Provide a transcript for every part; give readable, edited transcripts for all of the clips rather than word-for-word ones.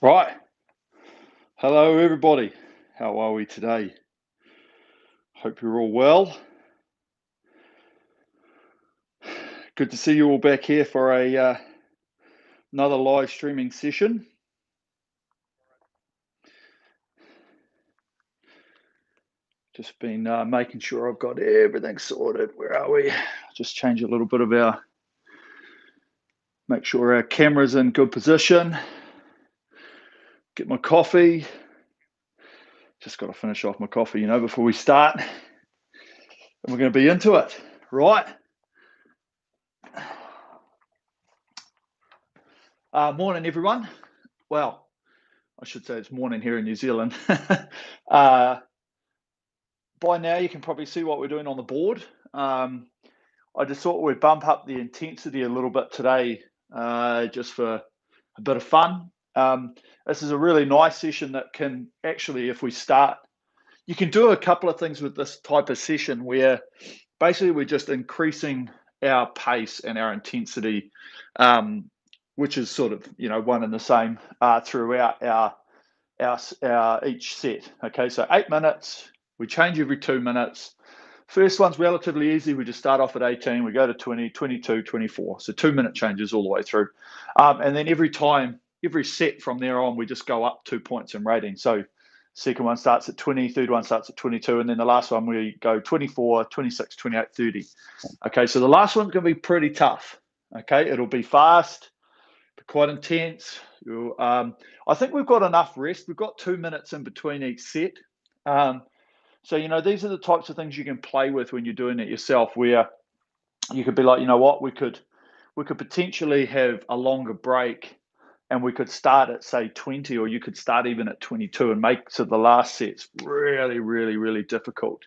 Right. Hello, everybody. How are we today? Hope you're all well. Good to see you all back here for another live streaming session. Just been making sure I've got everything sorted. Where are we? Just change a little bit of make sure our camera's in good position. Get my coffee. Just got to finish off my coffee, before we start. And we're going to be into it, right? Morning, everyone. Well, I should say it's morning here in New Zealand. By now, you can probably see what we're doing on the board. I just thought we'd bump up the intensity a little bit today, just for a bit of fun. This is a really nice session that can actually, if we start, you can do a couple of things with this type of session where basically we're just increasing our pace and our intensity, which is sort of one and the same throughout our each set. Okay, so 8 minutes. We change every 2 minutes. First one's relatively easy. We just start off at 18. We go to 20, 22, 24. So 2 minute changes all the way through. And then every set from there on, we just go up 2 points in rating. So second one starts at 20, third one starts at 22, and then the last one we go 24, 26, 28, 30. Okay, so the last one's going to be pretty tough. Okay, it'll be fast, quite intense. I think we've got enough rest. We've got 2 minutes in between each set. So, these are the types of things you can play with when you're doing it yourself, where you could be like, you know what, we could potentially have a longer break and we could start at, say, 20, or you could start even at 22 and make so the last set's really, really, really difficult.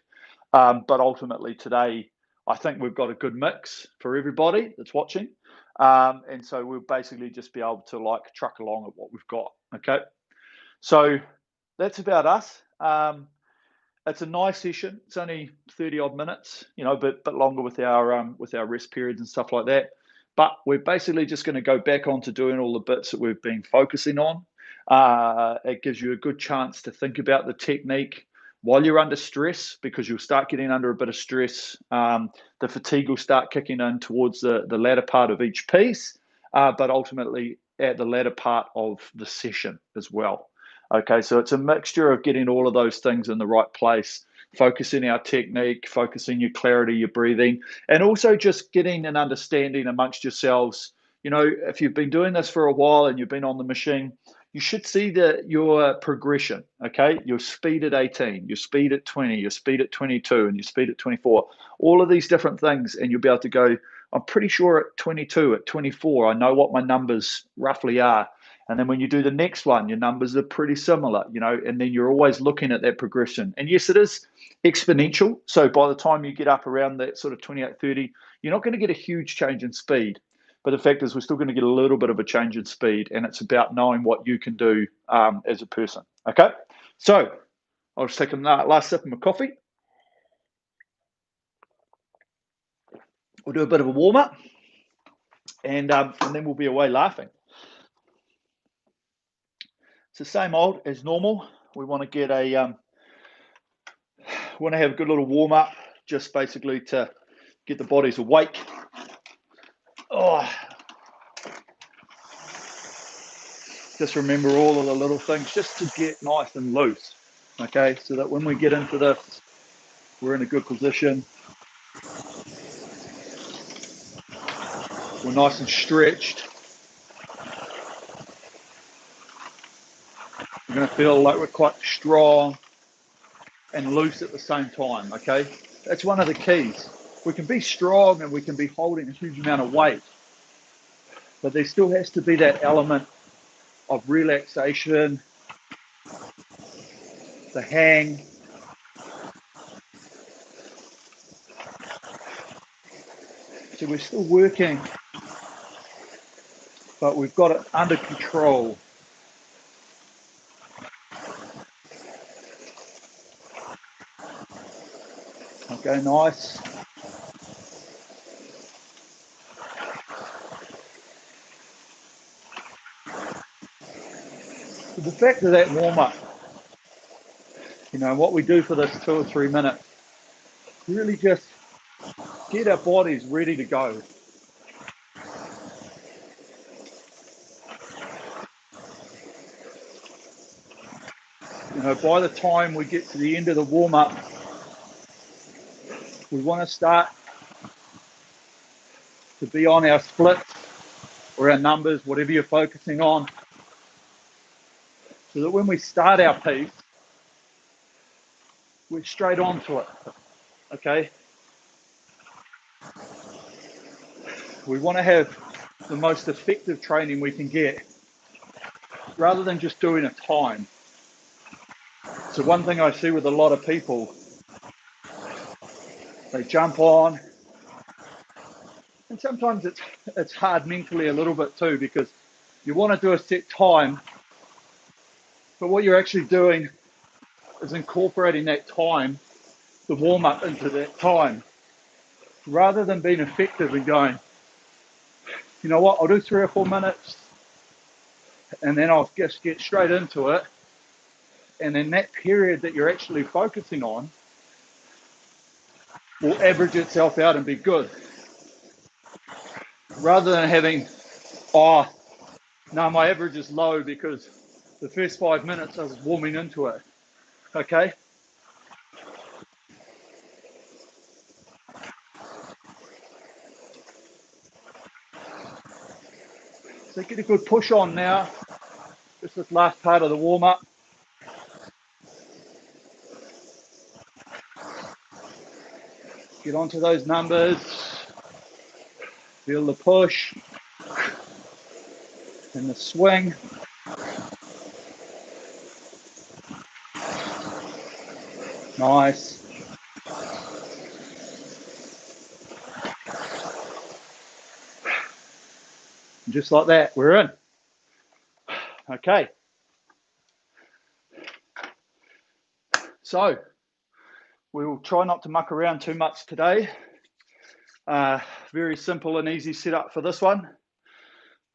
But ultimately today, I think we've got a good mix for everybody that's watching. And so we'll basically just be able to truck along at what we've got. Okay. So that's about us. It's a nice session. It's only 30 odd minutes, a bit longer with our rest periods and stuff like that. But we're basically just going to go back on to doing all the bits that we've been focusing on. It gives you a good chance to think about the technique while you're under stress, because you'll start getting under a bit of stress. The fatigue will start kicking in towards the latter part of each piece, but ultimately at the latter part of the session as well. Okay, so it's a mixture of getting all of those things in the right place, focusing our technique, focusing your clarity, your breathing, and also just getting an understanding amongst yourselves. If you've been doing this for a while and you've been on the machine, you should see your progression. Okay, your speed at 18, your speed at 20, your speed at 22, and your speed at 24. All of these different things, and you'll be able to go, I'm pretty sure at 22, at 24, I know what my numbers roughly are. And then when you do the next one, your numbers are pretty similar, and then you're always looking at that progression. And yes, it is exponential. So by the time you get up around that sort of 28, 30, you're not going to get a huge change in speed. But the fact is, we're still going to get a little bit of a change in speed. And it's about knowing what you can do as a person. Okay. So I'll just take a last sip of my coffee. We'll do a bit of a warm up. And then we'll be away laughing. It's the same old as normal. We want to get want to have a good little warm up, just basically to get the bodies awake. Just remember all of the little things, just to get nice and loose. Okay, so that when we get into this, we're in a good position. We're nice and stretched. We're going to feel like we're quite strong and loose at the same time. Okay, that's one of the keys. We can be strong and we can be holding a huge amount of weight, but there still has to be that element of relaxation, the hang. So we're still working, but we've got it under control. Okay, nice. the fact of that warm-up, what we do for this 2 or 3 minutes, really just get our bodies ready to go. By the time we get to the end of the warm-up, we want to start to be on our splits or our numbers, whatever you're focusing on, so that when we start our piece, we're straight onto it, okay? We want to have the most effective training we can get, rather than just doing a time. So one thing I see with a lot of people, they jump on, and sometimes it's hard mentally a little bit too, because you want to do a set time, but what you're actually doing is incorporating that time, the warm-up, into that time, rather than being effective and going, you know what, I'll do 3 or 4 minutes and then I'll just get straight into it. And then that period that you're actually focusing on will average itself out and be good. Rather than having, no, my average is low because the first 5 minutes I was warming into it, okay? So get a good push on now, just this last part of the warm-up. Get onto those numbers, feel the push and the swing. Nice. And just like that, we're in. Okay. So we will try not to muck around too much today. Very simple and easy setup for this one.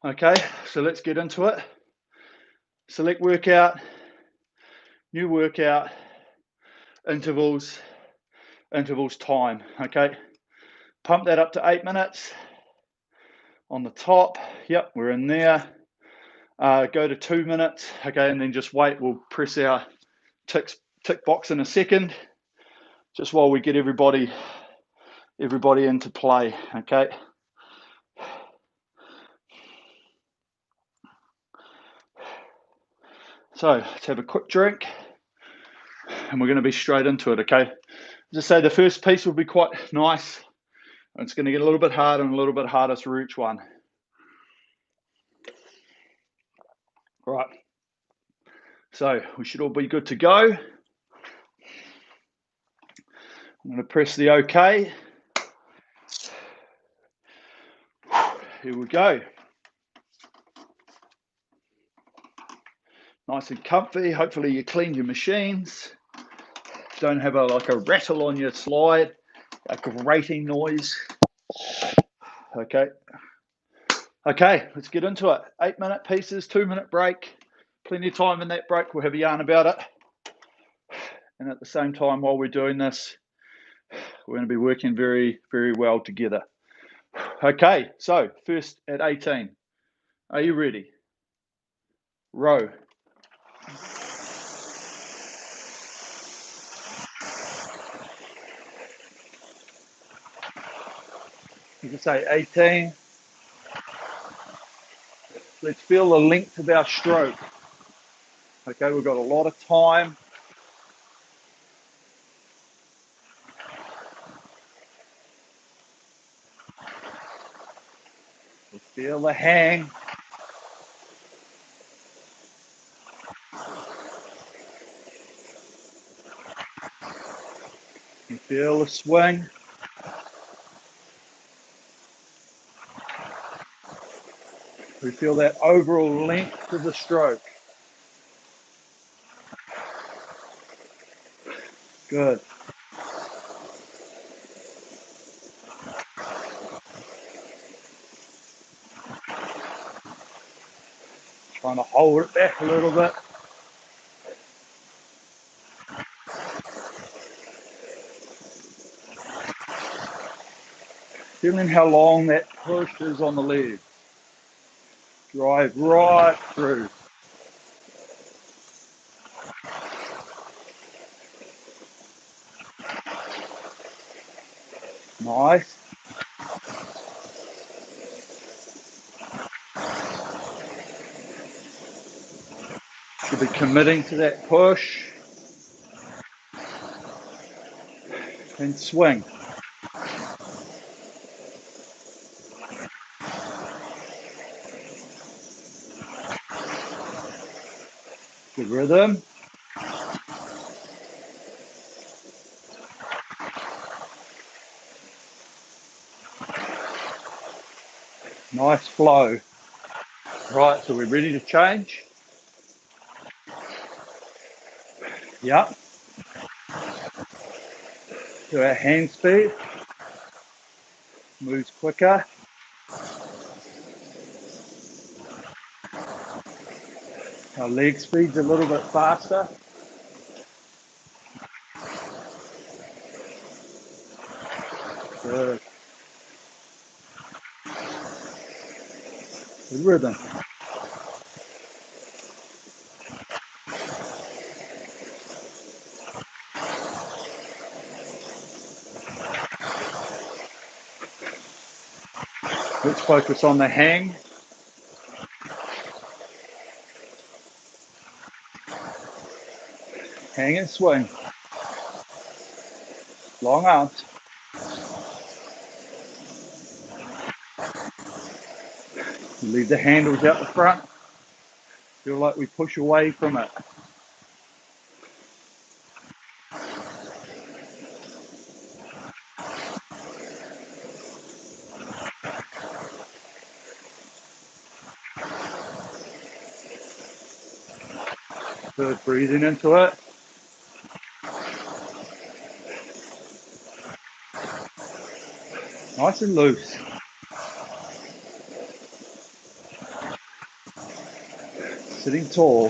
Okay, so let's get into it. Select workout, new workout, intervals time, okay? Pump that up to 8 minutes on the top. Yep, we're in there. Go to 2 minutes, okay, and then just wait. We'll press our tick box in a second, just while we get everybody into play, okay? So let's have a quick drink and we're going to be straight into it, okay? As I say, the first piece will be quite nice. It's going to get a little bit harder and a little bit harder through each one. All right. So we should all be good to go. I'm going to press the OK. Here we go. Nice and comfy. Hopefully you cleaned your machines. Don't have a rattle on your slide, a grating noise. Okay. Okay, let's get into it. 8 minute pieces, 2 minute break. Plenty of time in that break. We'll have a yarn about it. And at the same time, while we're doing this, we're going to be working very, very well together. Okay, so first at 18. Are you ready? Row. You can say 18. Let's feel the length of our stroke. Okay, we've got a lot of time. Let's feel the hang. You feel the swing. We feel that overall length of the stroke. Good. Trying to hold it back a little bit. Feeling how long that push is on the leg. Drive right through. Nice. Should be committing to that push. And swing. Good rhythm. Nice flow. Right, so we're ready to change. Yep. So our hand speed moves quicker. Our leg speed's a little bit faster. Good. Good rhythm. Let's focus on the hang. Hang and swing. Long arms. Leave the handles out the front. Feel like we push away from it. Good, breathing into it. Nice and loose. Sitting tall.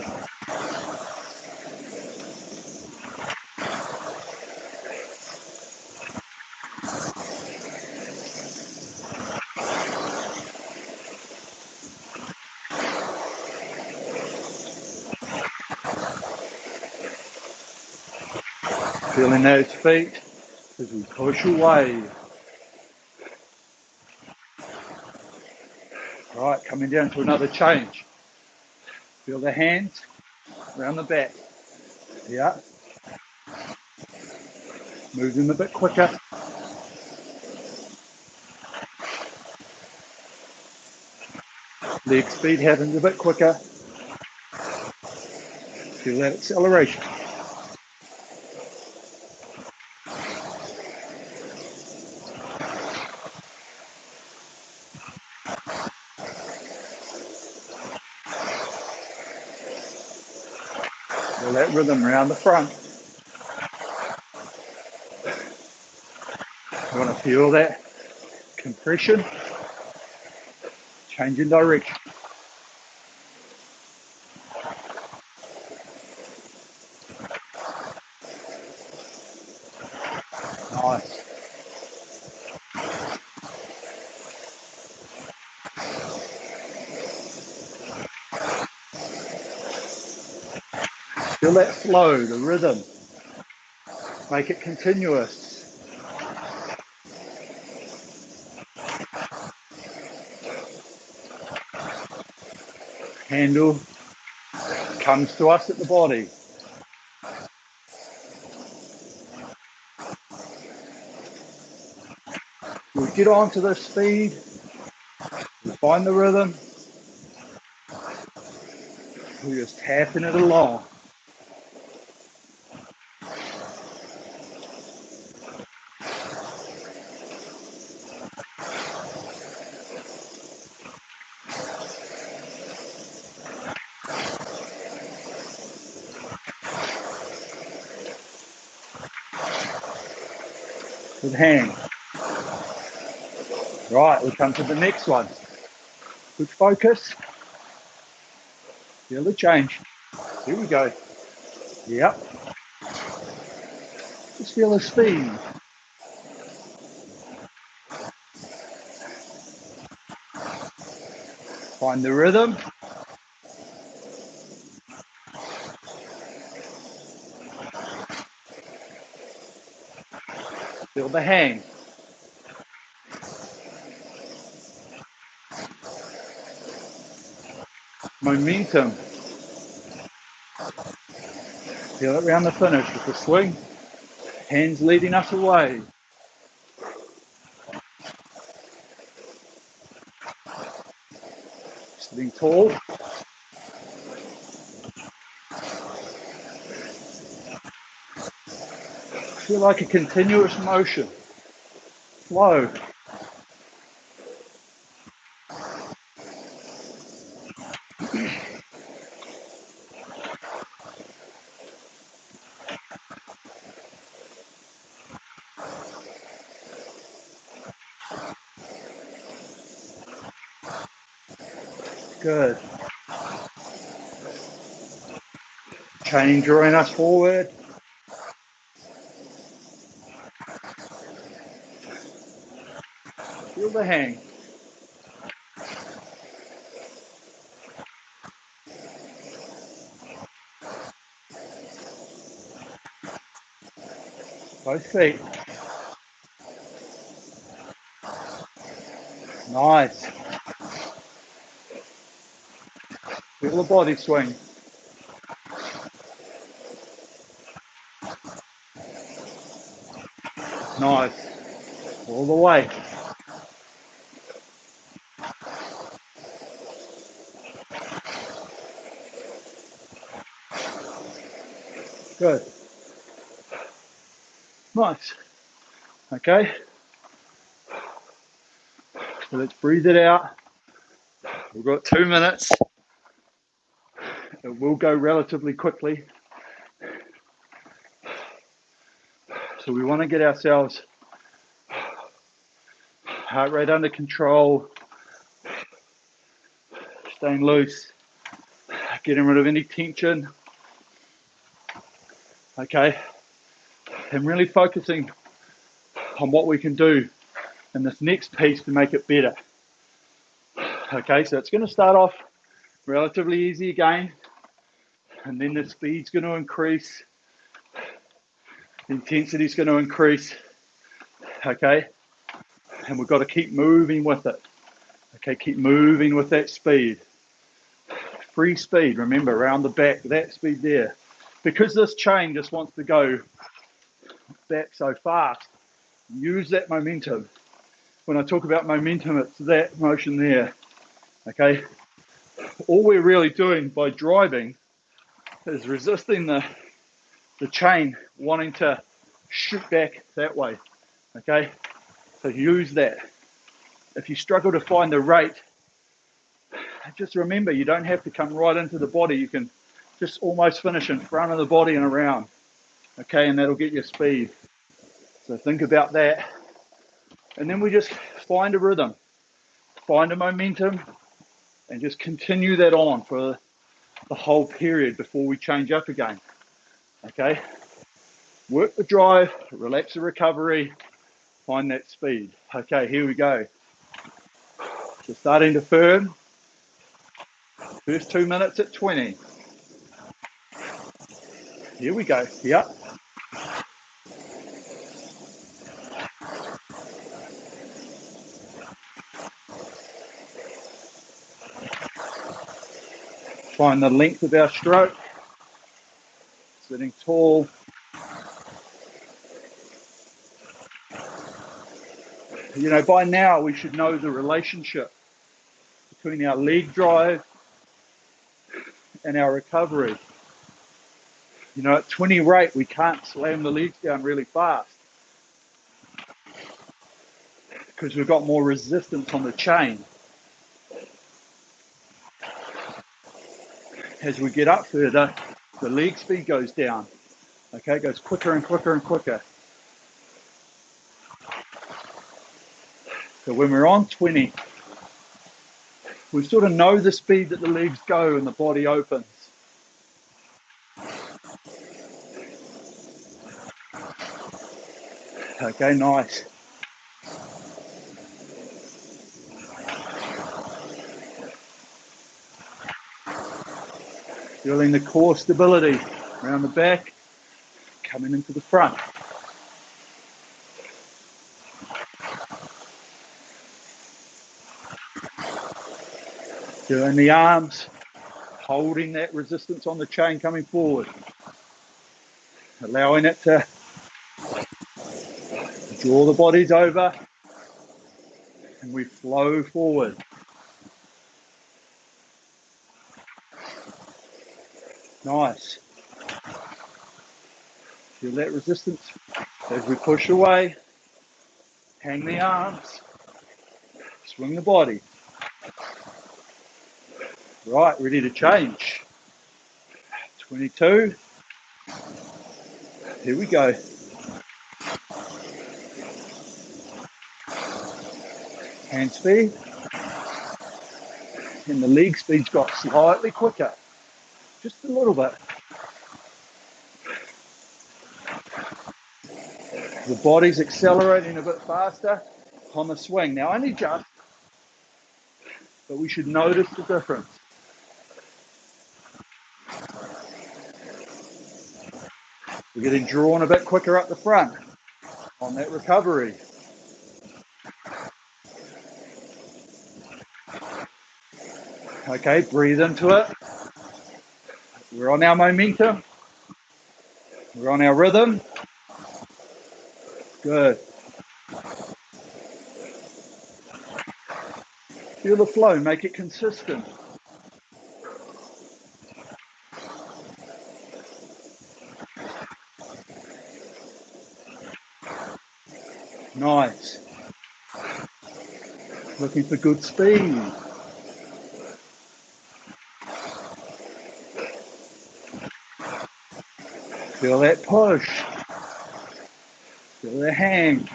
Feeling those feet as we push away. Right, coming down to another change. Feel the hands around the back. Yeah. Move them a bit quicker. Leg speed happens a bit quicker. Feel that acceleration. Feel that rhythm around the front. You want to feel that compression, change in direction. Nice. Feel that flow, the rhythm. Make it continuous. Handle comes to us at the body. We'll get onto the speed, we'll find the rhythm, we're just tapping it along. Good hang. Right, we come to the next one. Good focus. Feel the change. Here we go. Yep. Just feel the speed. Find the rhythm. Feel the hang. Momentum. Feel it around the finish with the swing. Hands leading us away. Sitting tall. Feel like a continuous motion. Flow. Good. Chain drawing us forward. Feel the hang. Both feet. Nice. Feel the body swing. Nice. All the way. Good. Nice. Okay. So let's breathe it out. We've got 2 minutes. It will go relatively quickly. So we want to get ourselves heart rate under control, staying loose, getting rid of any tension. Okay. And really focusing on what we can do in this next piece to make it better. Okay, so it's going to start off relatively easy again, and then the speed's going to increase, the intensity's going to increase. Okay, and we've got to keep moving with it. Okay, keep moving with that speed. Free speed, remember, around the back, that speed there. Because this chain just wants to go back so fast, use that momentum. When I talk about momentum, it's that motion there. Okay, all we're really doing by driving is resisting the chain wanting to shoot back that way. Okay, so use that. If you struggle to find the rate, just remember you don't have to come right into the body. You can just almost finish in front of the body and around. Okay, and that'll get your speed. So think about that. And then we just find a rhythm, find a momentum, and just continue that on for the whole period before we change up again. Okay, work the drive, relax the recovery, find that speed. Okay, here we go. So starting to firm. First 2 minutes at 20. Here we go. Yep. Find the length of our stroke. Sitting tall. You know, by now we should know the relationship between our leg drive and our recovery. You know, at 20 rate, we can't slam the legs down really fast because we've got more resistance on the chain. As we get up further, the leg speed goes down. Okay, it goes quicker and quicker and quicker. So when we're on 20, we sort of know the speed that the legs go and the body opens. Okay, nice. Feeling the core stability around the back, coming into the front. Doing the arms, holding that resistance on the chain coming forward. Allowing it to draw the bodies over, and we flow forward. Nice. Feel that resistance as we push away. Hang the arms. Swing the body. Right, ready to change. 22. Here we go. Hand speed. And the leg speed's got slightly quicker. Just a little bit. The body's accelerating a bit faster on the swing. Now only just, but we should notice the difference. We're getting drawn a bit quicker up the front on that recovery. Okay, breathe into it. We're on our momentum. We're on our rhythm. Good. Feel the flow, make it consistent. Nice. Looking for good speed. Feel that push. Feel that hang.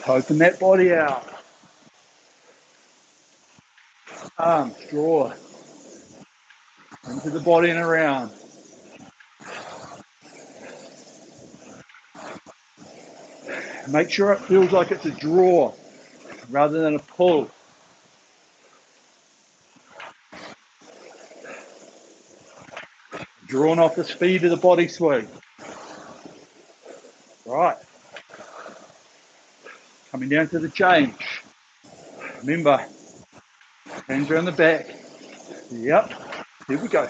Open that body out. Arms, draw. Into the body and around. Make sure it feels like it's a draw rather than a pull. Drawn off the speed of the body swing. Right. Coming down to the change. Remember, hands around the back. Yep. Here we go.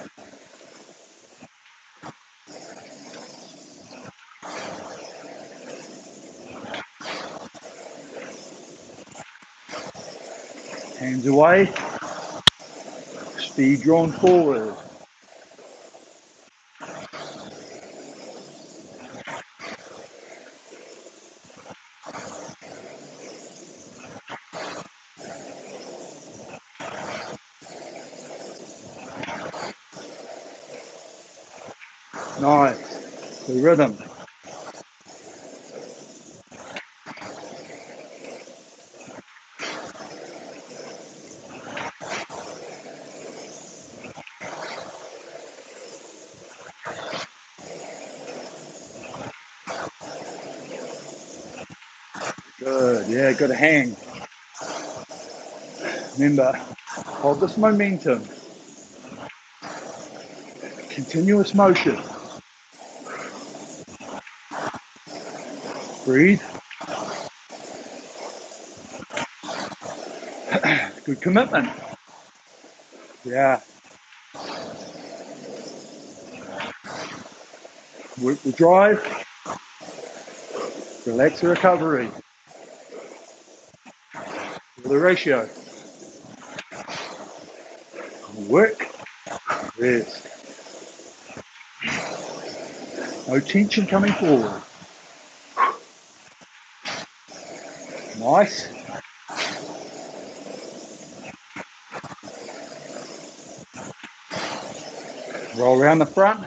Hands away. Speed drawn forward. Nice. The rhythm. Good. Yeah, good hang. Remember, hold this momentum. Continuous motion. Breathe. Good commitment. Yeah. Work the drive. Relax the recovery. The ratio. Work. Rest. No tension coming forward. Nice. Roll around the front.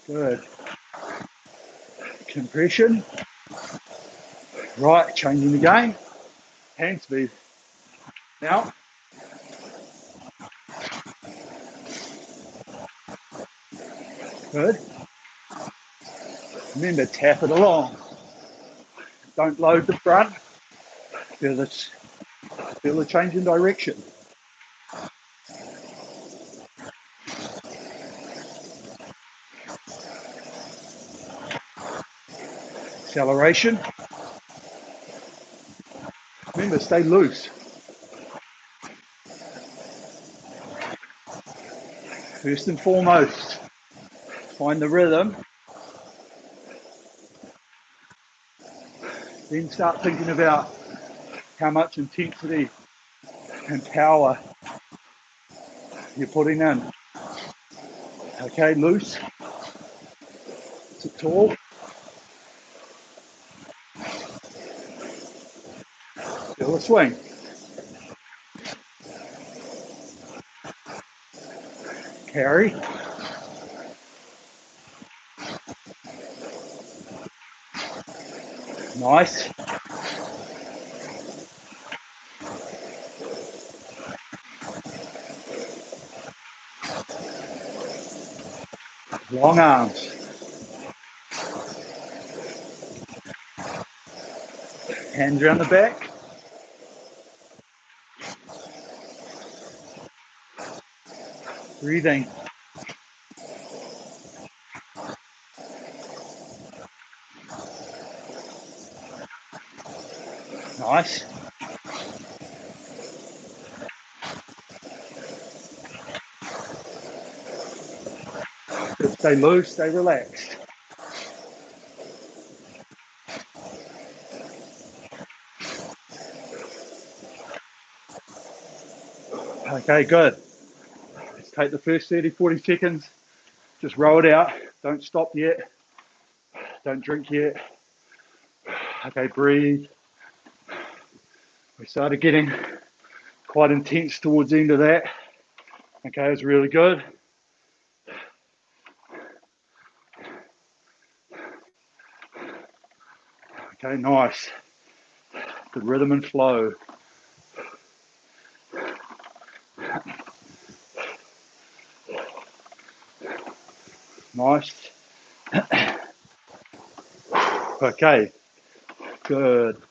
Good. Compression. Right, changing the game. Hand speed. Now. Good. Remember, tap it along. Don't load the front. Feel the change in direction. Acceleration. Remember, stay loose. First and foremost, find the rhythm. Then start thinking about how much intensity and power you're putting in. Okay, loose. Sit tall. Feel the swing. Carry. Nice. Long arms. Hands around the back. Breathing. Nice. Stay loose, stay relaxed. Okay, good. Let's take the first 30, 40 seconds. Just roll it out. Don't stop yet. Don't drink yet. Okay, breathe. We started getting quite intense towards the end of that. Okay, it's really good. Okay, nice. Good rhythm and flow. Nice. Okay, good.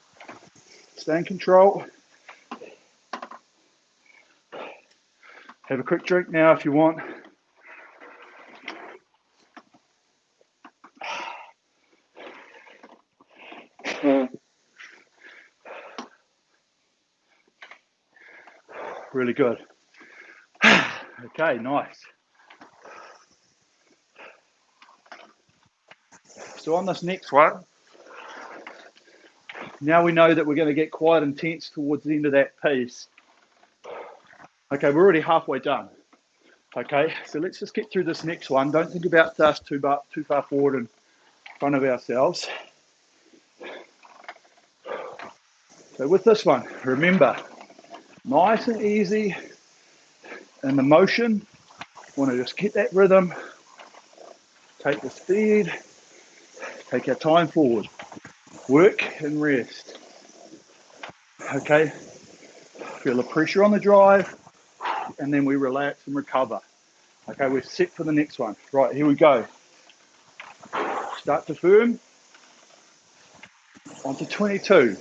Stay in control. Have a quick drink now if you want. Really good. Okay, nice. So on this next one, now we know that we're going to get quite intense towards the end of that piece. Okay, we're already halfway done. Okay, so let's just get through this next one. Don't think about us too far forward in front of ourselves. So with this one, remember, nice and easy in the motion. Want to just get that rhythm, take the speed, take our time forward, work and rest. Okay, feel the pressure on the drive, and then we relax and recover. Okay, we're set for the next one. Right, here we go. Start to firm, onto 22.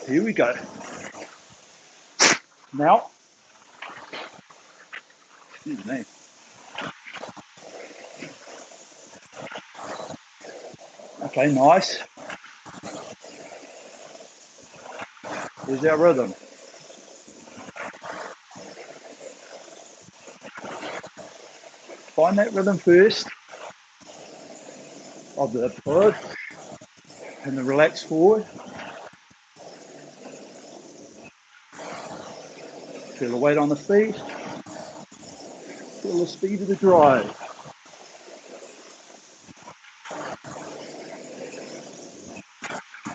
Here we go. Now, excuse me. Okay, nice. Here's our rhythm. Find that rhythm first of the push and the relax forward. Feel the weight on the feet. Feel the speed of the drive.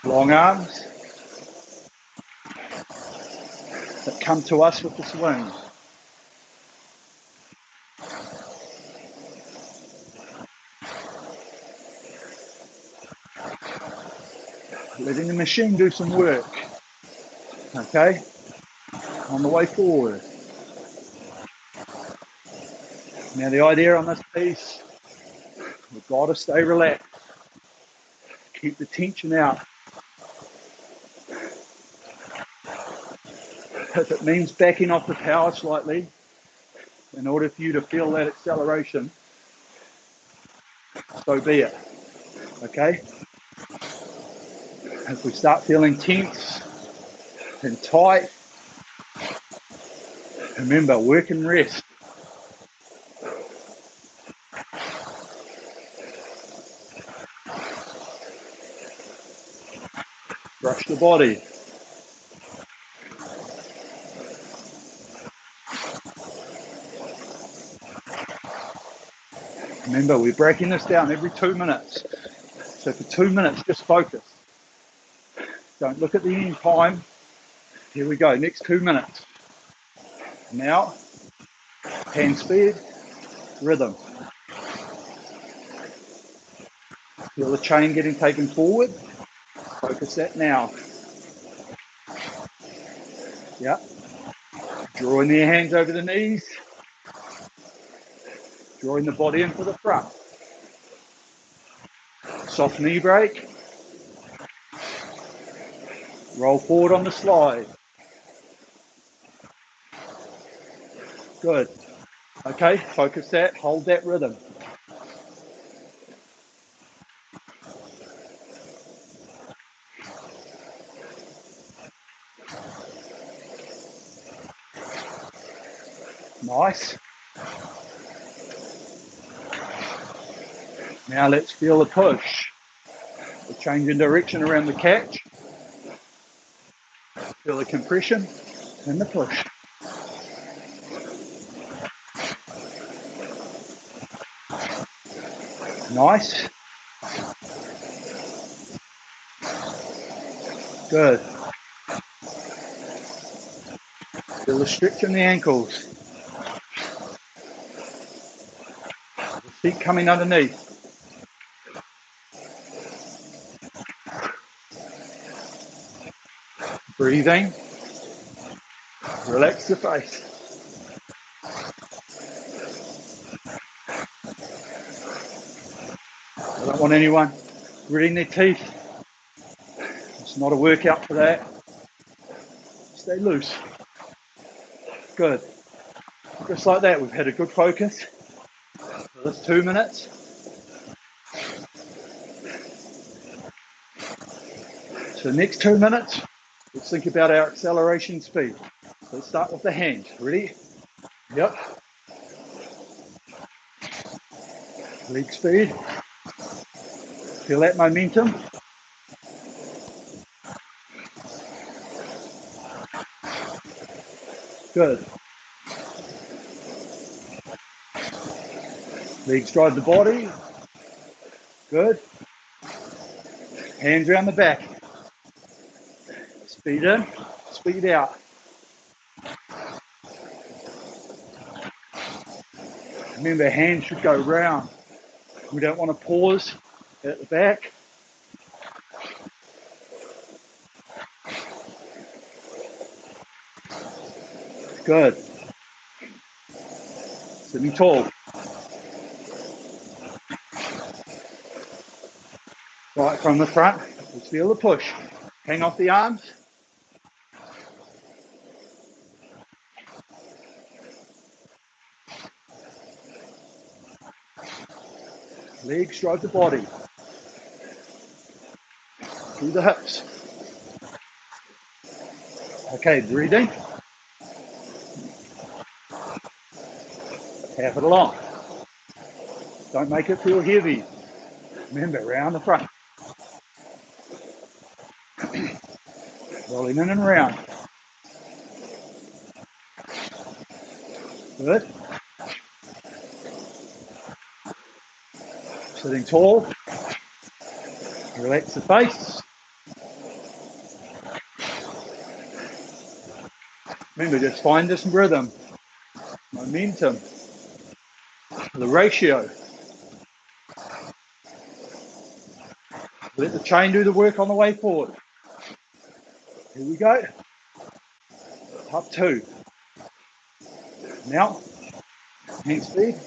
Long arms that come to us with the swing. Letting the machine do some work. Okay, on the way forward. Now the idea on this piece, we've got to stay relaxed. Keep the tension out. If it means backing off the power slightly in order for you to feel that acceleration, so be it. Okay? If we start feeling tense and tight, remember, work and rest. Brush the body. Remember, we're breaking this down every 2 minutes. So for 2 minutes, just focus. Don't look at the end time. Here we go, next 2 minutes. Now, hand speed, rhythm. Feel the chain getting taken forward. Focus that now. Yeah. Drawing the hands over the knees. Drawing the body into the front. Soft knee break. Roll forward on the slide. Good. Okay, focus that, hold that rhythm. Nice. Now let's feel the push. The change in direction around the catch. Feel the compression and the push. Nice. Good. Feel the stretch in the ankles. The feet coming underneath. Breathing. Relax the face. I don't want anyone gritting their teeth. It's not a workout for that. Stay loose. Good. Just like that, we've had a good focus for this 2 minutes. So the next 2 minutes, let's think about our acceleration speed. Let's start with the hand. Ready? Yep. Leg speed. Feel that momentum. Good. Legs drive the body. Good. Hands around the back. Speed in, speed out. Remember, hands should go round. We don't want to pause at the back. Good. Sitting tall. Right from the front, let's feel the push. Hang off the arms. Legs drive the body. Through the hips. Okay, breathing. Tap it along. Don't make it feel heavy. Remember, round the front. Rolling in and around. Good. Sitting tall. Relax the face. Remember, just find this rhythm, momentum, the ratio. Let the chain do the work on the way forward. Here we go. Up 2. Now, hand speed.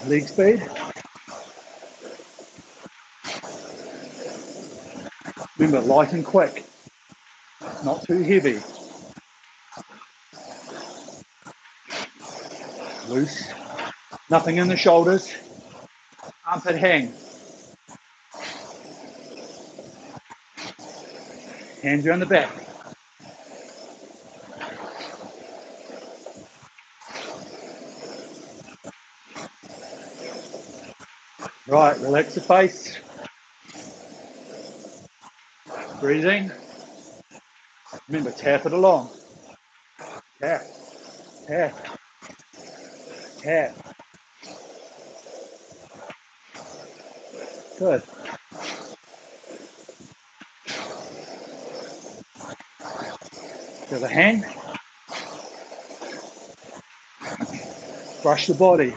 Leg speed. Remember, light and quick, not too heavy. Loose, nothing in the shoulders, armpit hang. Hands around the back. Right, relax the face. Breathing. Remember, tap it along. Tap, tap, tap. Good. Feel the hand. Brush the body.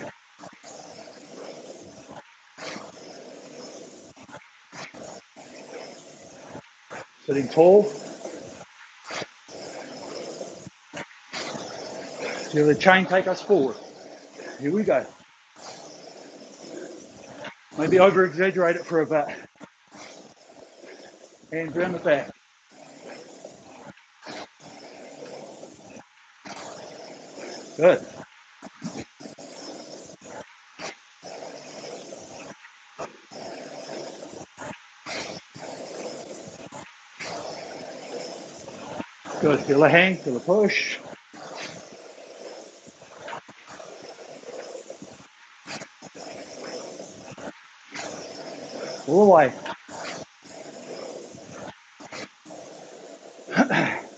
Sitting tall. Feel the chain take us forward. Here we go. Maybe over-exaggerate it for a bit. Hands around the back. Good. Good. Feel a hang, feel a push. All the way.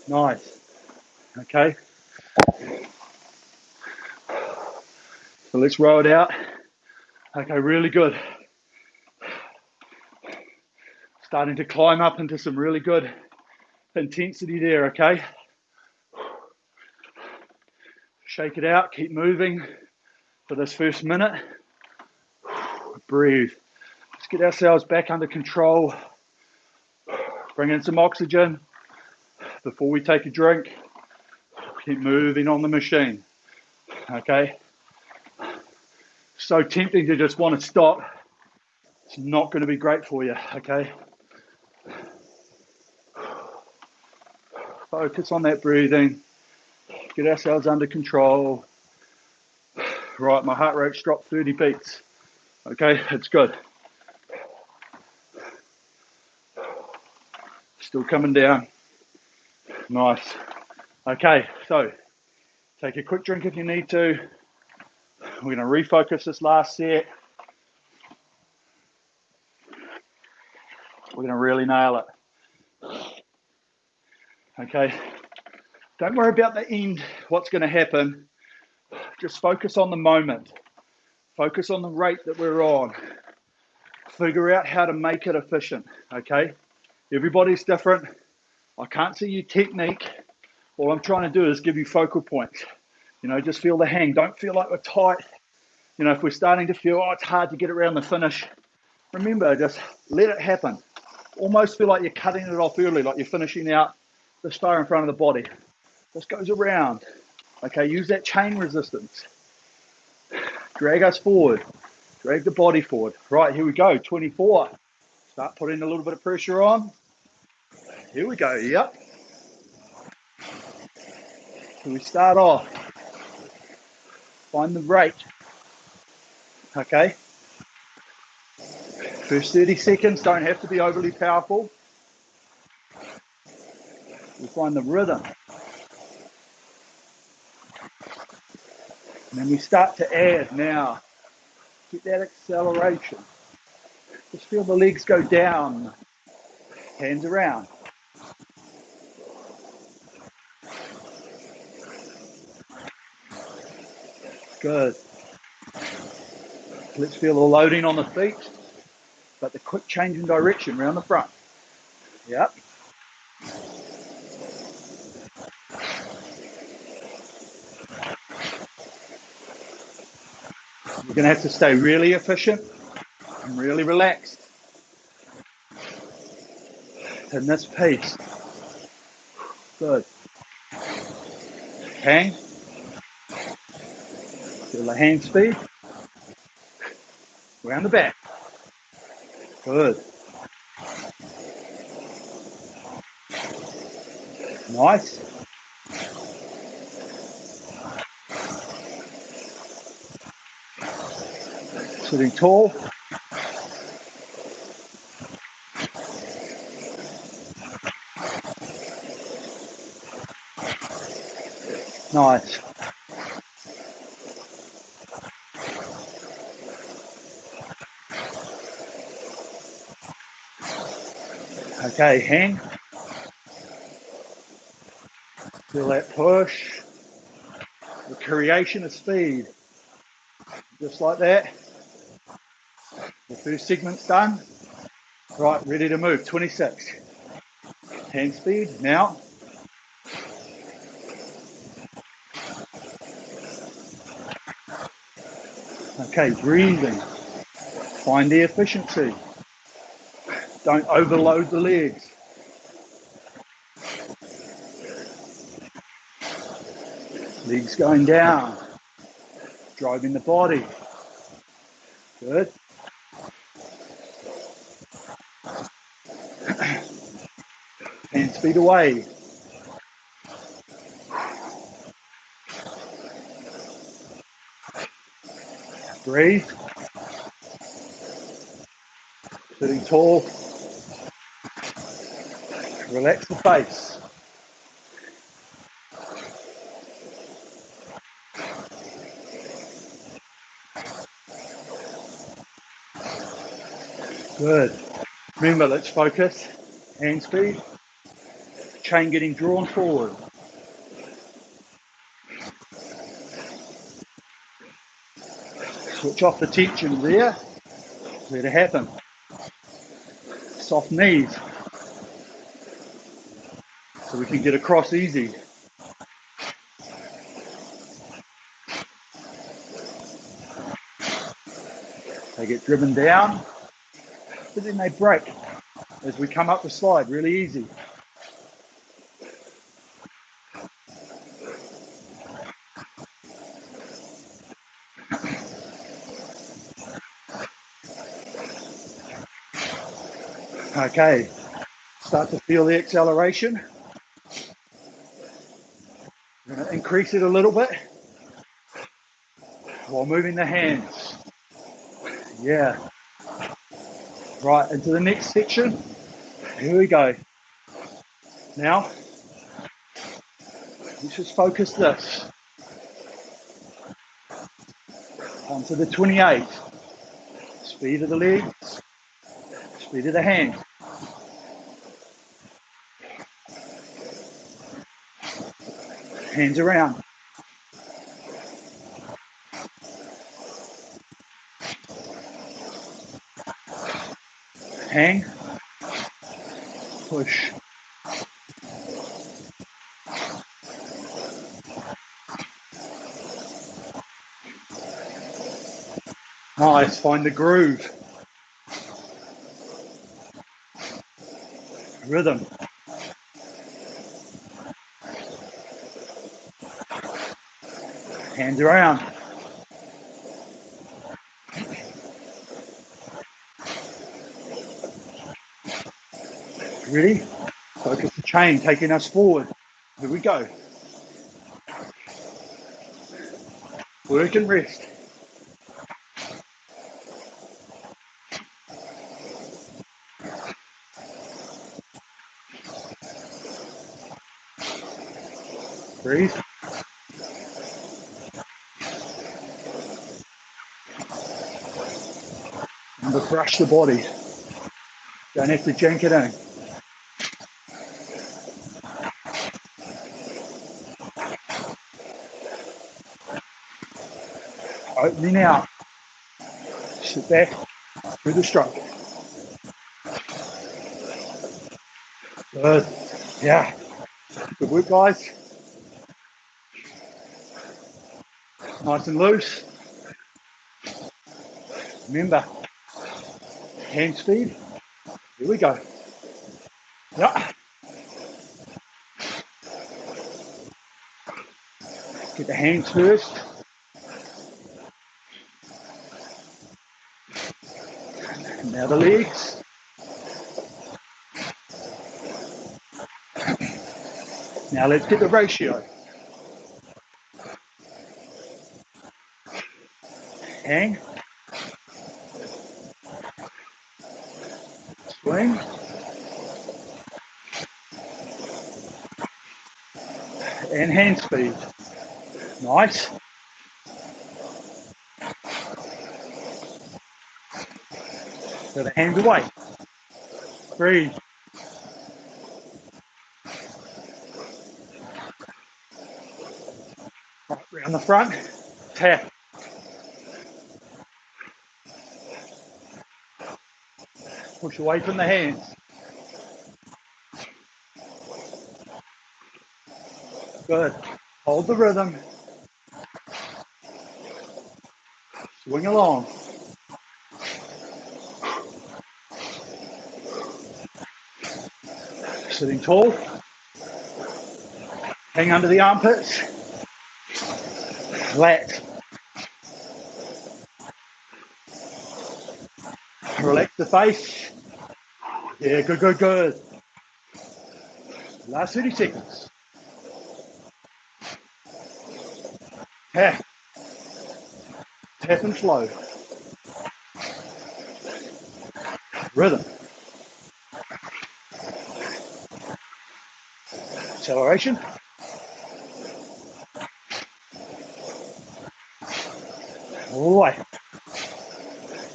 Nice. Okay. So let's roll it out. Okay, really good. Starting to climb up into some really good intensity there, okay? Shake it out, keep moving for this first minute. Breathe. Let's get ourselves back under control. Bring in some oxygen before we take a drink. Keep moving on the machine, okay? So tempting to just want to stop. It's not going to be great for you, okay? Focus on that breathing. Get ourselves under control. Right, my heart rate's dropped 30 beats. Okay, it's good. Still coming down. Nice. Okay, so take a quick drink if you need to. We're going to refocus this last set. We're going to really nail it. Okay, don't worry about the end, what's going to happen. Just focus on the moment. Focus on the rate that we're on. Figure out how to make it efficient, okay? Everybody's different. I can't see your technique. All I'm trying to do is give you focal points. You know, just feel the hang. Don't feel like we're tight. You know, if we're starting to feel, oh, it's hard to get around the finish, remember, just let it happen. Almost feel like you're cutting it off early, like you're finishing out this far in front of the body. Just goes around. Okay, use that chain resistance. Drag us forward. Drag the body forward. Right, here we go, 24. Start putting a little bit of pressure on. Here we go, yep. So we start off. Find the rate. Okay. First 30 seconds don't have to be overly powerful. We find the rhythm. And then we start to add now. Get that acceleration. Just feel the legs go down. Hands around. Good. Let's feel the loading on the feet, but the quick change in direction around the front. Yep. You're going to have to stay really efficient and really relaxed in this piece. Good. Hang. Feel the hand speed. Around the back. Good. Nice. Sitting tall. Nice. Okay, hang. Feel that push. The creation of speed. Just like that. The first segment's done. Right, ready to move. 26. Hand speed now. Okay, breathing. Find the efficiency. Don't overload the legs. Legs going down. Driving the body. Good. Hand speed away. Breathe. Sitting tall. Relax the face. Good. Remember, let's focus. Hand speed. Chain getting drawn forward. Switch off the tension there. Let it happen. Soft knees. So we can get across easy. They get driven down, but then they break as we come up the slide, really easy. Okay, start to feel the acceleration. We're going to increase it a little bit while moving the hands. Yeah. Right, into the next section. Here we go. Now, let's just focus this. Onto the 28. Speed of the legs, speed of the hands. Hands around. Hang. Push. Nice, find the groove. Rhythm. Hands around. Ready? Focus the chain, taking us forward. Here we go. Work and rest. Breathe. Remember, brush the body. Don't have to jank it in. Opening out. Sit back through the stroke. Good. Yeah. Good work, guys. Nice and loose. Remember, hand speed. Here we go. Yeah. Get the hands first. Now the legs. Now let's get the ratio. Hang, swing, and hand speed. Nice. So the hands away. Breathe. Right, round the front. Tap. Push away from the hands. Good. Hold the rhythm. Swing along. Sitting tall. Hang under the armpits. Relax. Relax the face. Yeah, good, good, good. Last 30 seconds. Tap. Tap and flow. Rhythm. Acceleration. All the way.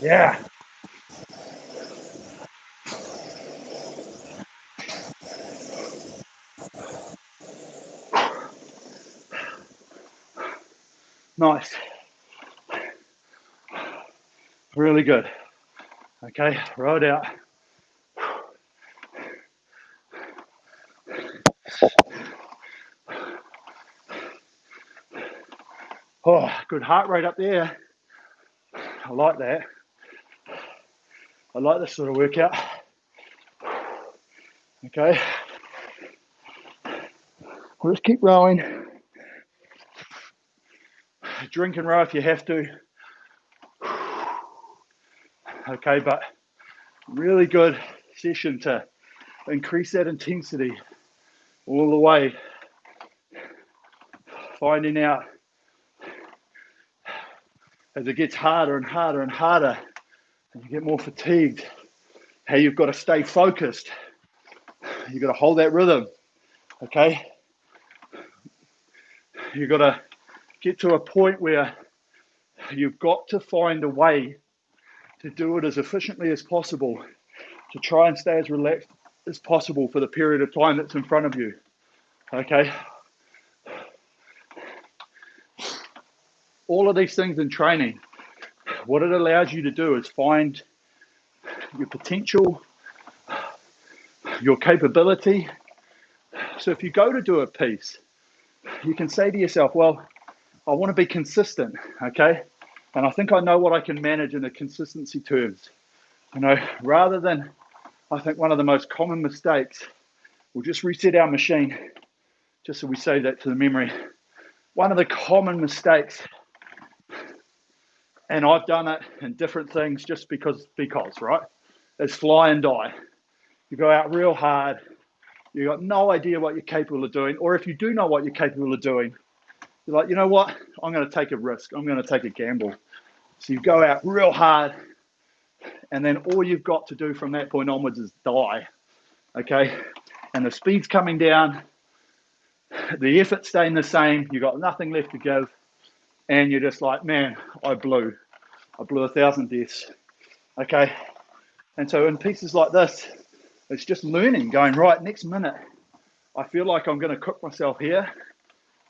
Yeah. Nice. Really good. Okay, roll it out. Oh, good heart rate up there. I like that. I like this sort of workout. Okay. We'll just keep rowing. Drink and row if you have to. Okay, but really good session to increase that intensity all the way. Finding out as it gets harder and harder and harder, and you get more fatigued, how you've got to stay focused. You've got to hold that rhythm, okay? You've got to get to a point where you've got to find a way to do it as efficiently as possible, to try and stay as relaxed as possible for the period of time that's in front of you, okay? All of these things in training, what it allows you to do is find your potential, your capability. So if you go to do a piece, you can say to yourself, well, I want to be consistent, okay? And I think I know what I can manage in the consistency terms. You know, rather than, I think one of the most common mistakes, we'll just reset our machine, just so we save that to the memory. One of the common mistakes, and I've done it in different things just because, right? Is fly and die. You go out real hard, you've got no idea what you're capable of doing, or if you do know what you're capable of doing, you're like, you know what? I'm going to take a risk. I'm going to take a gamble. So you go out real hard, and then all you've got to do from that point onwards is die, okay? And the speed's coming down, the effort's staying the same, you've got nothing left to give, and you're just like, man, I blew 1,000 deaths, okay? And so in pieces like this, it's just learning, going, right, next minute, I feel like I'm going to cook myself here.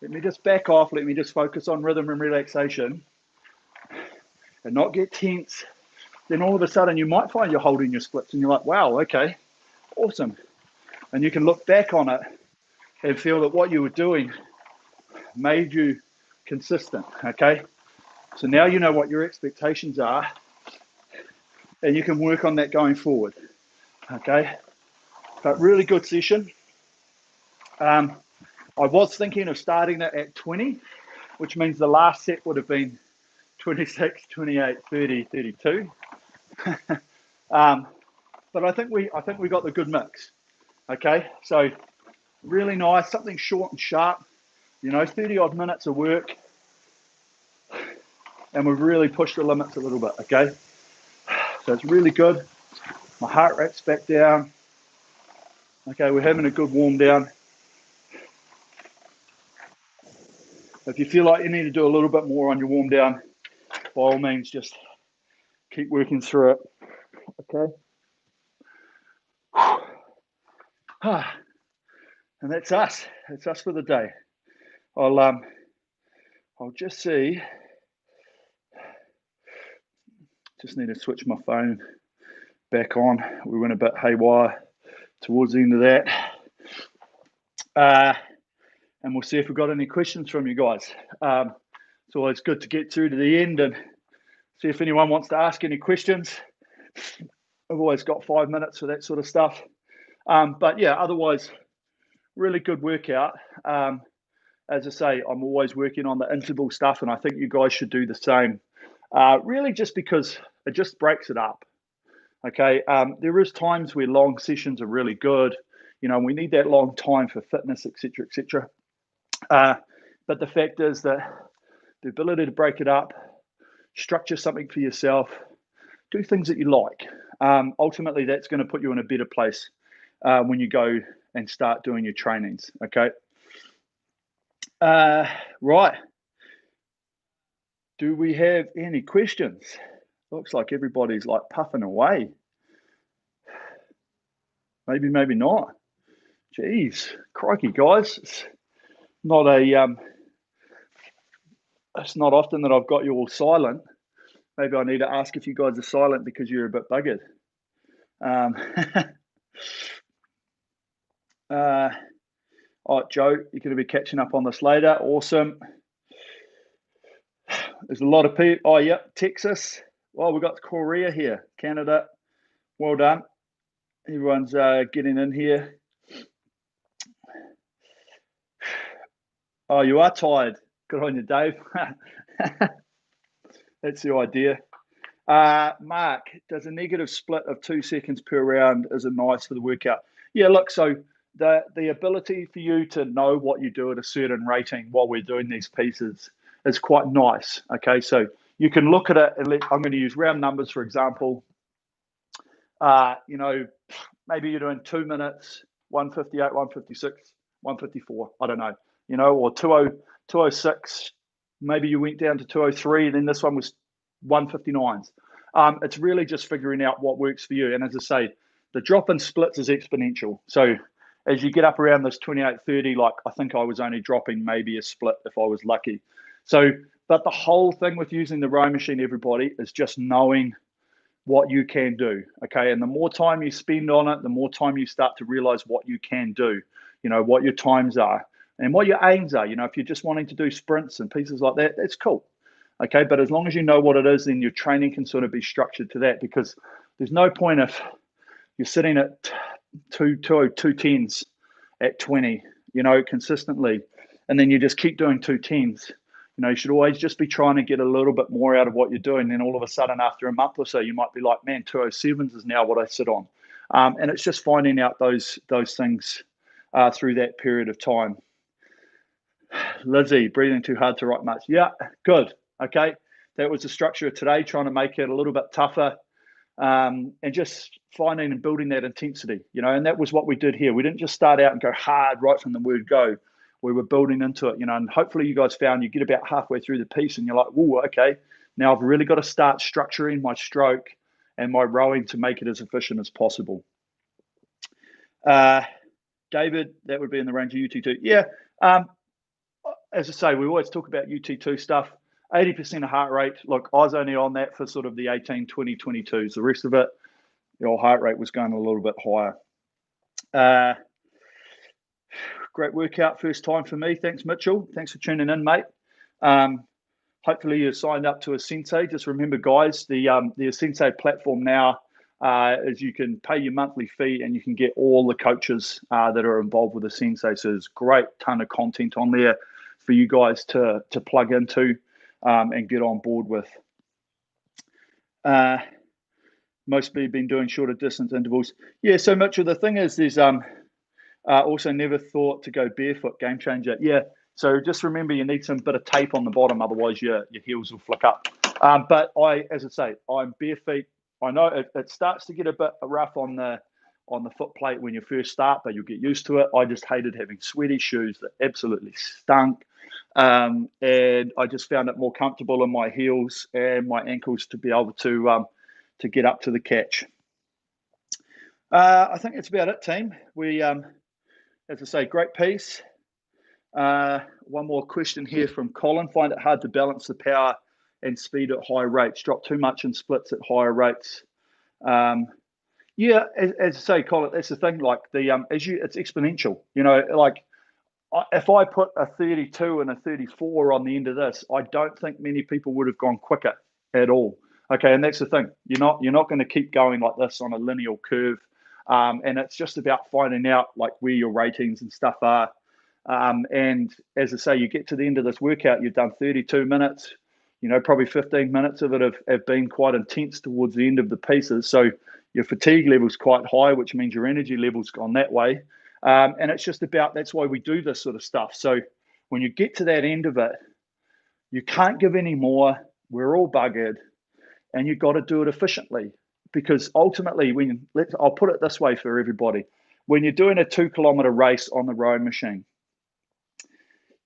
Let me just back off. Let me just focus on rhythm and relaxation and not get tense. Then all of a sudden you might find you're holding your splits and you're like, wow, okay, awesome. And you can look back on it and feel that what you were doing made you consistent, okay? So now you know what your expectations are and you can work on that going forward, okay? But really good session. I was thinking of starting that at 20, which means the last set would have been 26, 28, 30, 32. But I think we got the good mix. Okay, so Really nice, something short and sharp, 30 odd minutes of work. And we've really pushed the limits a little bit, okay? So it's really good. My heart rate's back down. Okay, we're having a good warm down. If you feel like you need to do a little bit more on your warm down, by all means, just keep working through it, okay? And that's us. That's us for the day. I'll just see. Just need to switch my phone back on. We went a bit haywire towards the end of that. And we'll see if we've got any questions from you guys. It's always good to get through to the end and see if anyone wants to ask any questions. I've always got 5 minutes for that sort of stuff. But yeah, otherwise, really good workout. As I say, I'm always working on the interval stuff, and I think you guys should do the same. Really just because it just breaks it up. Okay, there is times where long sessions are really good. We need that long time for fitness, etc., etc. But the fact is that the ability to break it up, structure something for yourself, do things that you like. Ultimately, that's going to put you in a better place when you go and start doing your trainings, okay? Right. Do we have any questions? Looks like everybody's like puffing away. Maybe, maybe not. Jeez, crikey, guys. It's not often that I've got you all silent. Maybe I need to ask if you guys are silent because you're a bit buggered. Oh, Joe, you're going to be catching up on this later. Awesome. There's a lot of people. Oh, yep, Texas. Well, we've got Korea here, Canada. Well done. Everyone's getting in here. Oh, you are tired. Good on you, Dave. That's the idea. Mark, does a negative split of 2 seconds per round is it nice for the workout? Yeah, look, so the ability for you to know what you do at a certain rating while we're doing these pieces is quite nice. Okay, so you can look at it. I'm going to use round numbers, for example. Maybe you're doing 2 minutes, 158, 156, 154. I don't know. Or 206. Maybe you went down to 203, and then this one was 159s. It's really just figuring out what works for you. And as I say, the drop in splits is exponential. So as you get up around this 28, 30, like I think I was only dropping maybe a split if I was lucky. So, but the whole thing with using the row machine, everybody, is just knowing what you can do. Okay. And the more time you spend on it, the more time you start to realize what you can do, what your times are and what your aims are. If you're just wanting to do sprints and pieces like that, that's cool. Okay, but as long as you know what it is, then your training can sort of be structured to that, because there's no point if you're sitting at 210s at 20, consistently, and then you just keep doing 210s. You should always just be trying to get a little bit more out of what you're doing. Then all of a sudden, after a month or so, you might be like, man, 207s is now what I sit on. And it's just finding out those things through that period of time. Lizzie, breathing too hard to write much. Yeah, good. Okay, that was the structure of today, trying to make it a little bit tougher, and just finding and building that intensity, and that was what we did here. We didn't just start out and go hard right from the word go. We were building into it, and hopefully you guys found you get about halfway through the piece and you're like, whoa, okay, now I've really got to start structuring my stroke and my rowing to make it as efficient as possible. David, that would be in the range of UT2. Yeah, as I say, we always talk about UT2 stuff. 80% of heart rate. Look, I was only on that for sort of the 18, 20, 22s. The rest of it, your heart rate was going a little bit higher. Great workout, first time for me. Thanks, Mitchell. Thanks for tuning in, mate. Hopefully you signed up to asensei. Just remember, guys, the asensei platform now is you can pay your monthly fee and you can get all the coaches that are involved with asensei. So there's a great ton of content on there for you guys to plug into and get on board with. Mostly been doing shorter distance intervals. Yeah, so Mitchell, the thing is there's Also, never thought to go barefoot. Game changer. Yeah. So just remember, you need some bit of tape on the bottom, otherwise your heels will flick up. But as I say, I'm bare feet. I know it starts to get a bit rough on the foot plate when you first start, but you'll get used to it. I just hated having sweaty shoes that absolutely stunk. And I just found it more comfortable in my heels and my ankles to be able to get up to the catch. I think that's about it, team. We, as I say, great piece. One more question here from Colin. Find it hard to balance the power and speed at high rates. Drop too much in splits at higher rates. Yeah, as I say, Colin, that's the thing. Like it's exponential. You know, like if I put a 32 and a 34 on the end of this, I don't think many people would have gone quicker at all. Okay, and that's the thing. You're not going to keep going like this on a linear curve, and it's just about finding out like where your ratings and stuff are. And as I say, you get to the end of this workout, you've done 32 minutes. You know, probably 15 minutes of it have been quite intense towards the end of the pieces. So your fatigue level's quite high, which means your energy level's gone that way. And it's just about, that's why we do this sort of stuff. So when you get to that end of it, you can't give any more. We're all buggered, and you've got to do it efficiently. Because ultimately, I'll put it this way for everybody. When you're doing a 2-kilometer race on the rowing machine,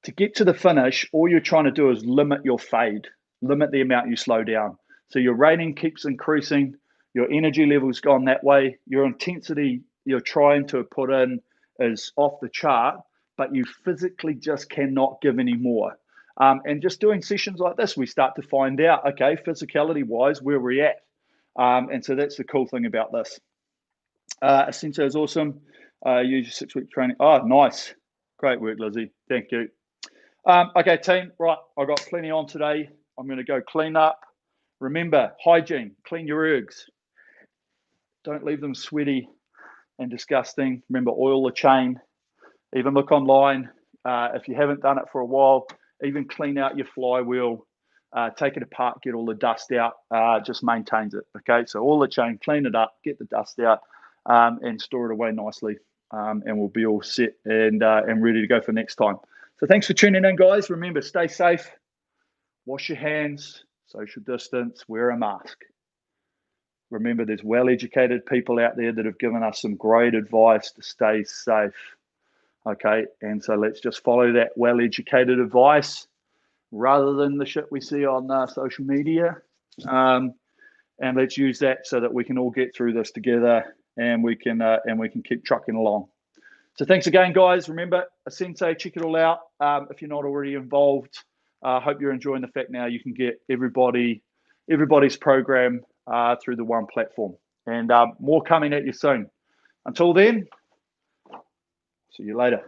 to get to the finish, all you're trying to do is limit your fade, limit the amount you slow down. So your rating keeps increasing, your energy level's gone that way, your intensity you're trying to put in is off the chart, but you physically just cannot give any more. And just doing sessions like this, we start to find out, okay, physicality-wise, where we're at. And so that's the cool thing about this. Asensei is awesome. Use your 6-week training. Oh, nice. Great work, Lizzie. Thank you. Okay, team, right, I got plenty on today. I'm going to go clean up. Remember, hygiene, clean your ergs. Don't leave them sweaty and disgusting. Remember, oil the chain. Even look online. If you haven't done it for a while, even clean out your flywheel. Take it apart, get all the dust out. Just maintains it, okay? So oil the chain, clean it up, get the dust out, and store it away nicely. And we'll be all set and ready to go for next time. So thanks for tuning in, guys. Remember, stay safe, wash your hands, social distance, wear a mask. Remember, there's well-educated people out there that have given us some great advice to stay safe, okay? And so let's just follow that well-educated advice rather than the shit we see on social media. And let's use that so that we can all get through this together and we can keep trucking along. So thanks again, guys. Remember, asensei, check it all out. If you're not already involved, I hope you're enjoying the fact now you can get everybody's program through the one platform. And more coming at you soon. Until then, see you later.